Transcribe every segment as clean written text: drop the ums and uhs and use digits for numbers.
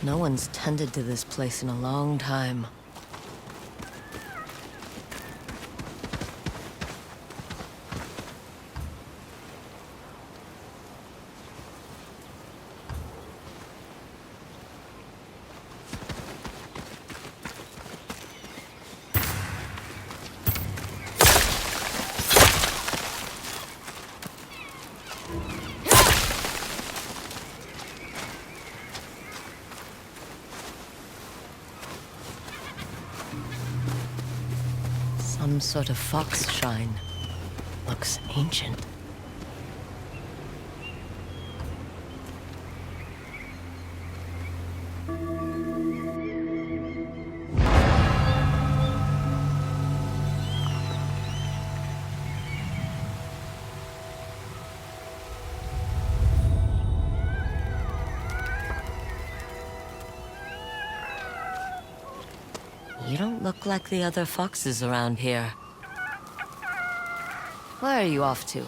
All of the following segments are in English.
No one's tended to this place in a long time. Some sort of fox shrine. Looks ancient. You don't look like the other foxes around here. Where are you off to?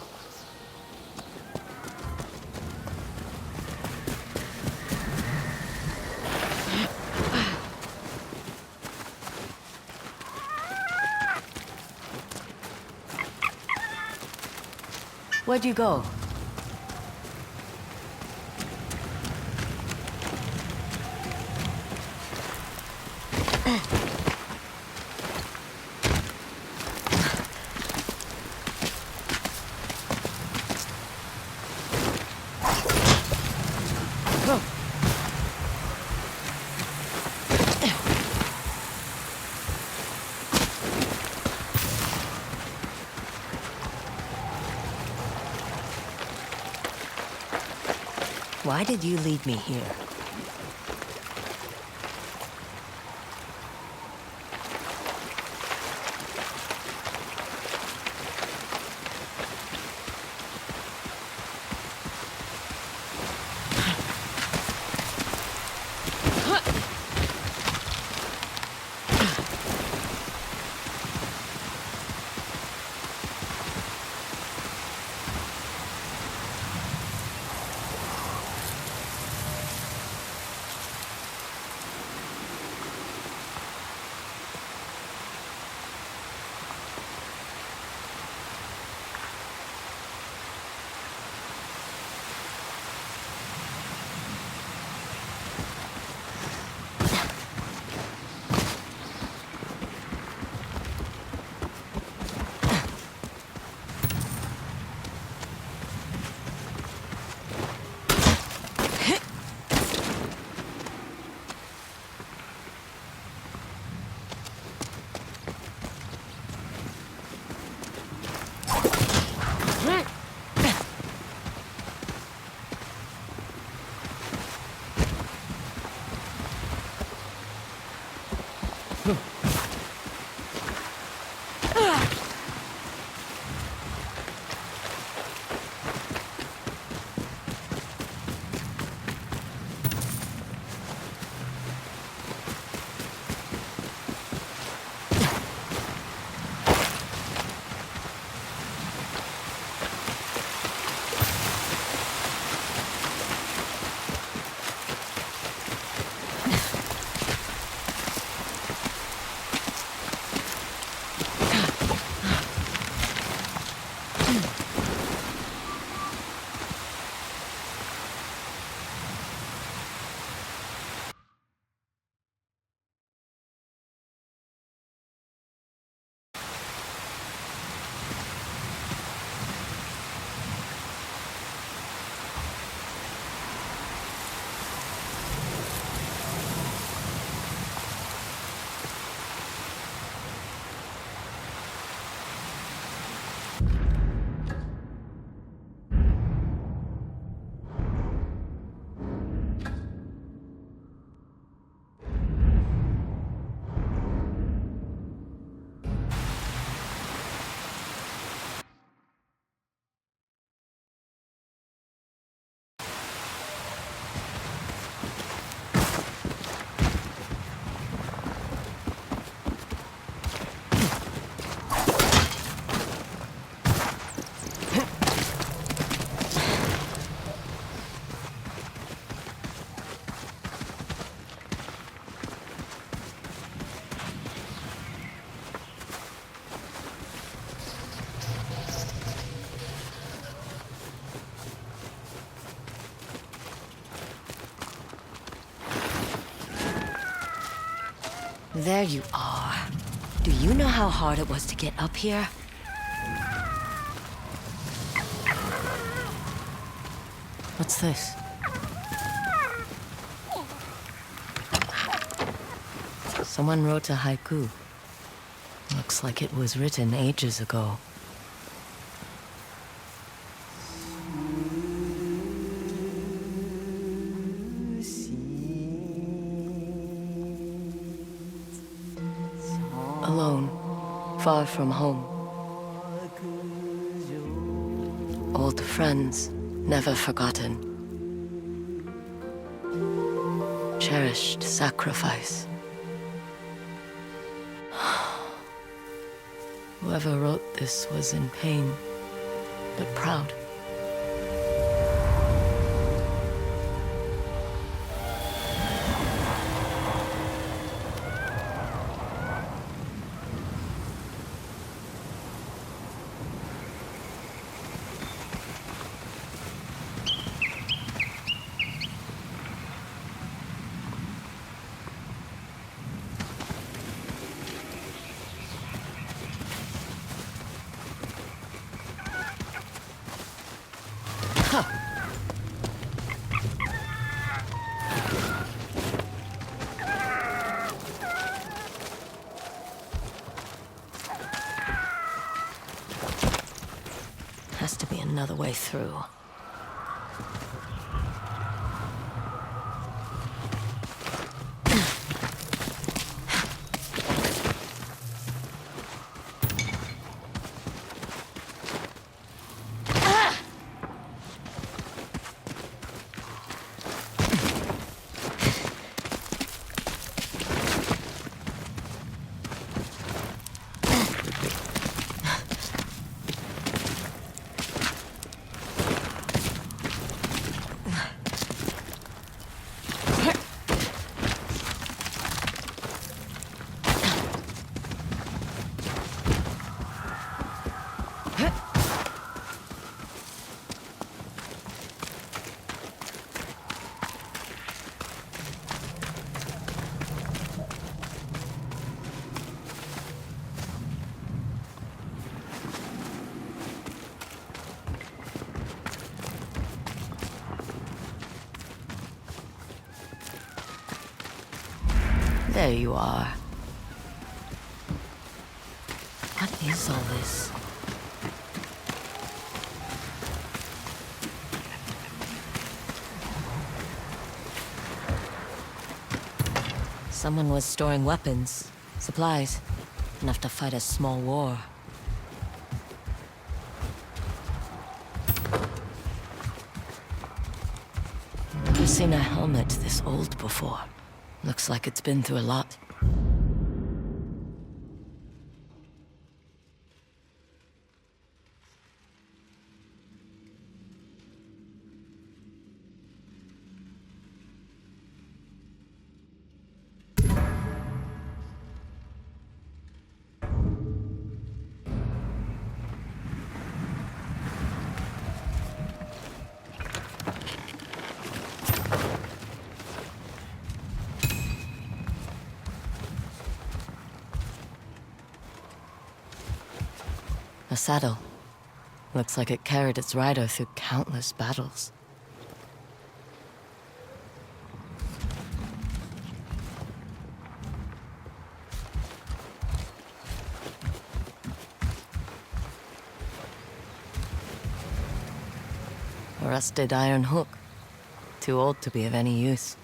Where'd you go? Why did you lead me here? There you are. Do you know how hard it was to get up here? What's this? Someone wrote a haiku. Looks like it was written ages ago. Alone, far from home. Old friends, never forgotten. Cherished sacrifice. Whoever wrote this was in pain, but proud. Has to be another way through. There you are. What is all this? Someone was storing weapons, supplies, enough to fight a small war. Never seen a helmet this old before. Looks like it's been through a lot. A saddle. Looks like it carried its rider through countless battles. A rusted iron hook. Too old to be of any use.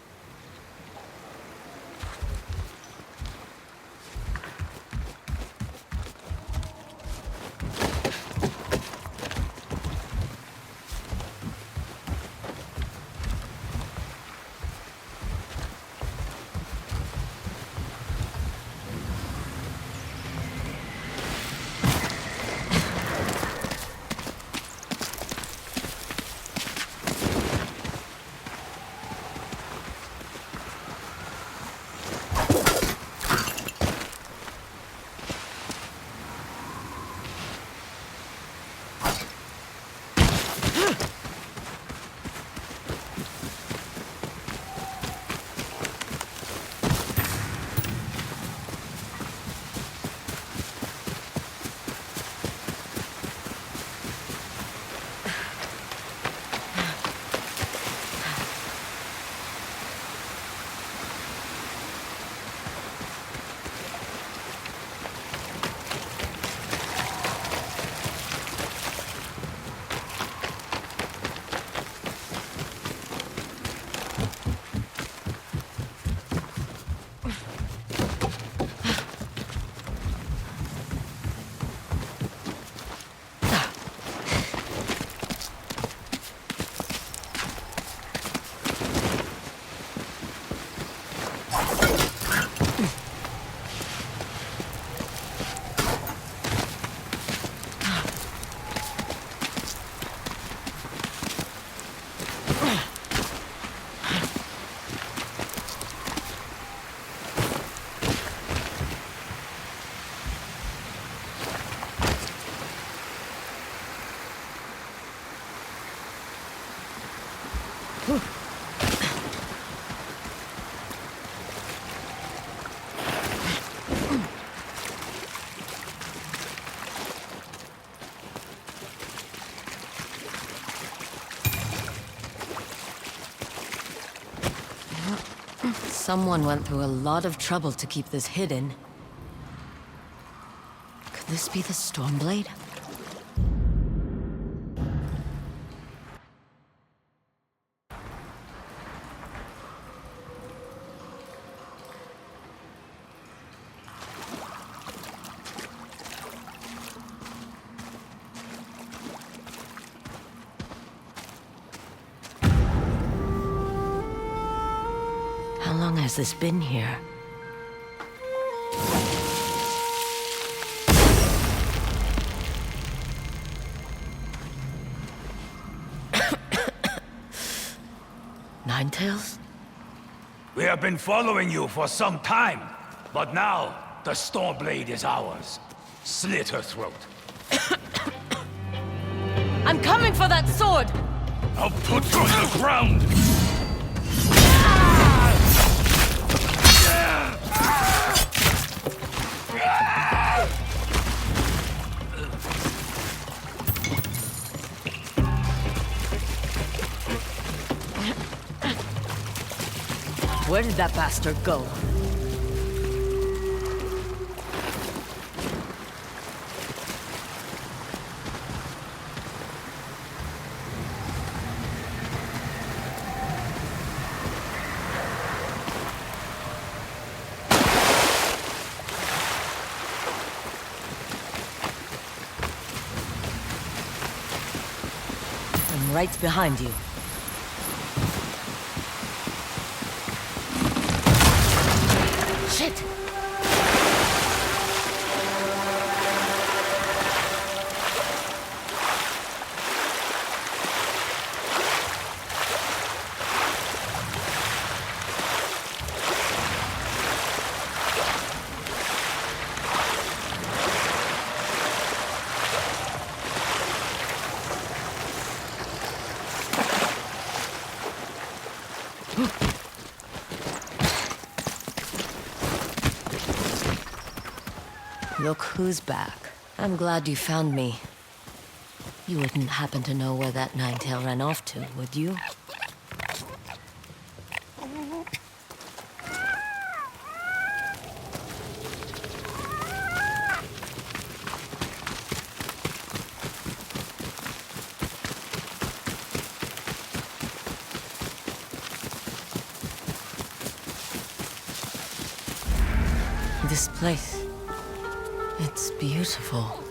Someone went through a lot of trouble to keep this hidden. Could this be the Stormblade? How long has this been here? Ninetales? We have been following you for some time, but now the Stormblade is ours. Slit her throat. I'm coming for that sword! I'll put you on the ground! Where did that bastard go? I'm right behind you. Shit! Look who's back. I'm glad you found me. You wouldn't happen to know where that Ninetail ran off to, would you? This place, it's beautiful.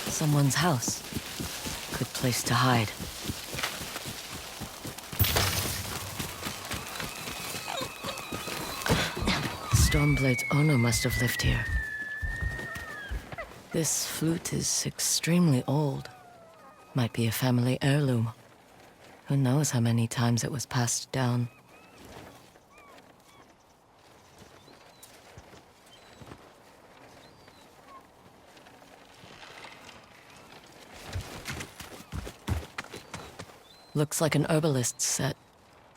Someone's house. Good place to hide. Stormblade's owner must have lived here. This flute is extremely old. Might be a family heirloom. Who knows how many times it was passed down. Looks like an herbalist's set,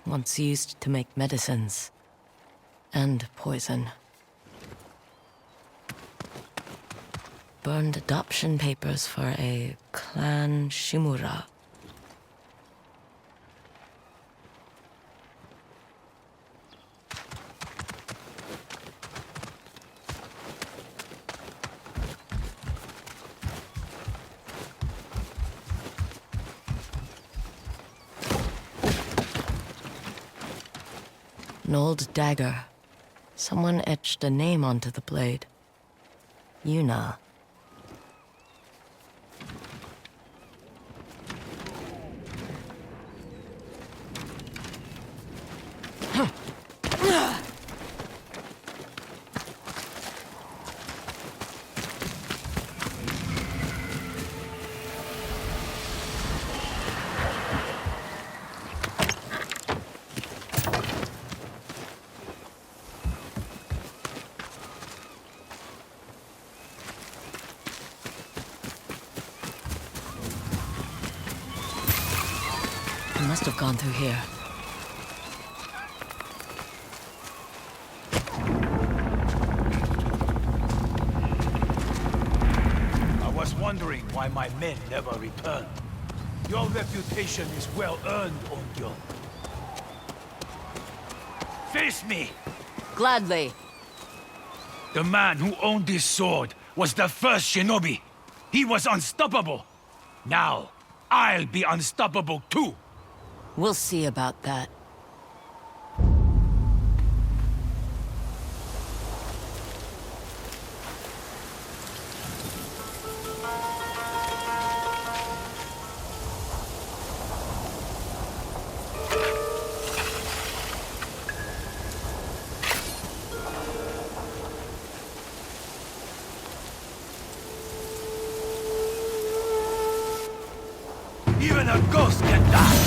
once used to make medicines. And poison. Burned adoption papers for a clan Shimura. An old dagger. Someone etched a name onto the blade. Yuna. He must have gone through here. I was wondering why my men never returned. Your reputation is well earned, Ongyo. Face me! Gladly. The man who owned this sword was the first shinobi. He was unstoppable. Now, I'll be unstoppable too. We'll see about that. Even a ghost can die.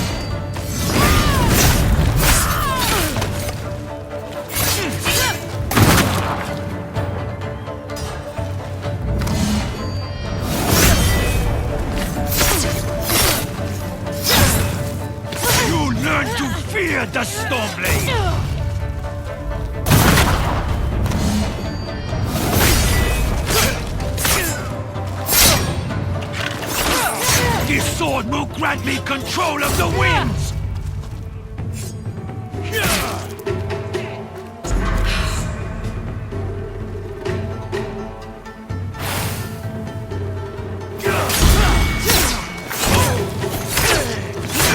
You learn to fear the Stormblade. This sword will grant me control of the winds!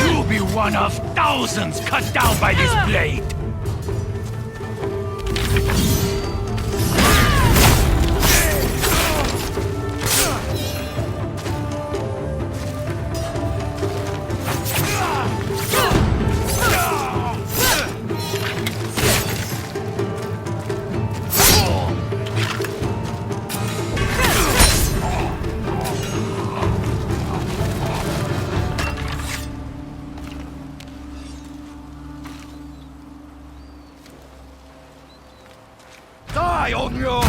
You'll be one of thousands cut down by this blade! Die on your...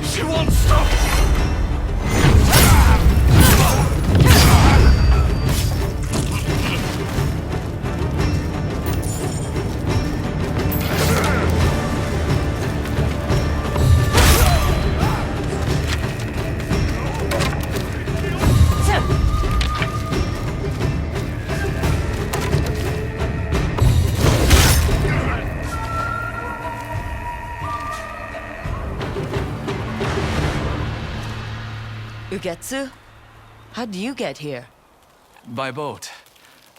She won't stop! Ugetsu? How'd you get here? By boat.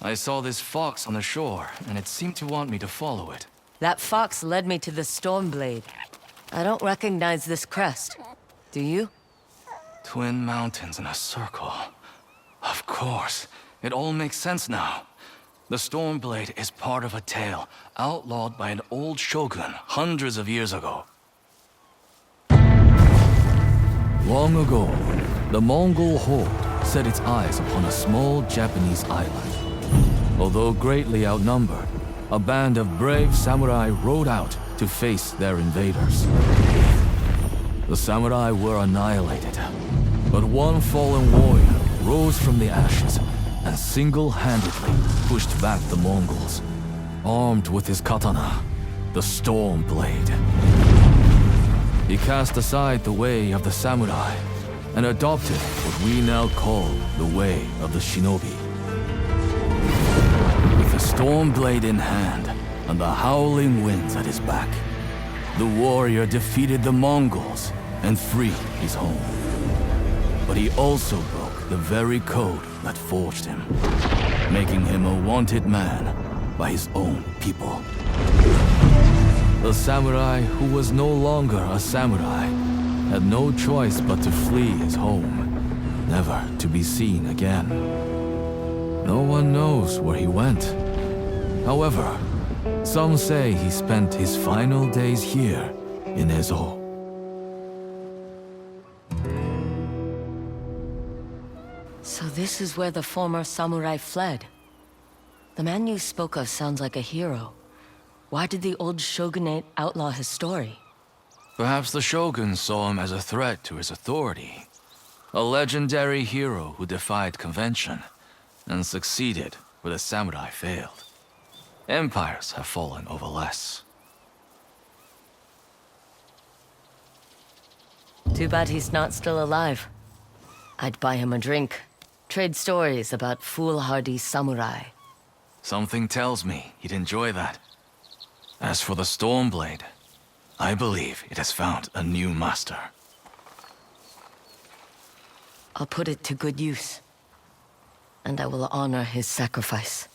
I saw this fox on the shore, and it seemed to want me to follow it. That fox led me to the Stormblade. I don't recognize this crest. Do you? Twin mountains in a circle. Of course. It all makes sense now. The Stormblade is part of a tale outlawed by an old shogun hundreds of years ago. Long ago, the Mongol horde set its eyes upon a small Japanese island. Although greatly outnumbered, a band of brave samurai rode out to face their invaders. The samurai were annihilated, but one fallen warrior rose from the ashes and single-handedly pushed back the Mongols, armed with his katana, the Stormblade. He cast aside the way of the samurai and adopted what we now call the way of the shinobi. With the Stormblade in hand and the howling winds at his back, the warrior defeated the Mongols and freed his home. But he also broke the very code that forged him, making him a wanted man by his own people. The samurai who was no longer a samurai had no choice but to flee his home, never to be seen again. No one knows where he went. However, some say he spent his final days here in Ezo. So this is where the former samurai fled. The man you spoke of sounds like a hero. Why did the old shogunate outlaw his story? Perhaps the shogun saw him as a threat to his authority. A legendary hero who defied convention and succeeded where the samurai failed. Empires have fallen over less. Too bad he's not still alive. I'd buy him a drink. Trade stories about foolhardy samurai. Something tells me he'd enjoy that. As for the Stormblade, I believe it has found a new master. I'll put it to good use. And I will honor his sacrifice.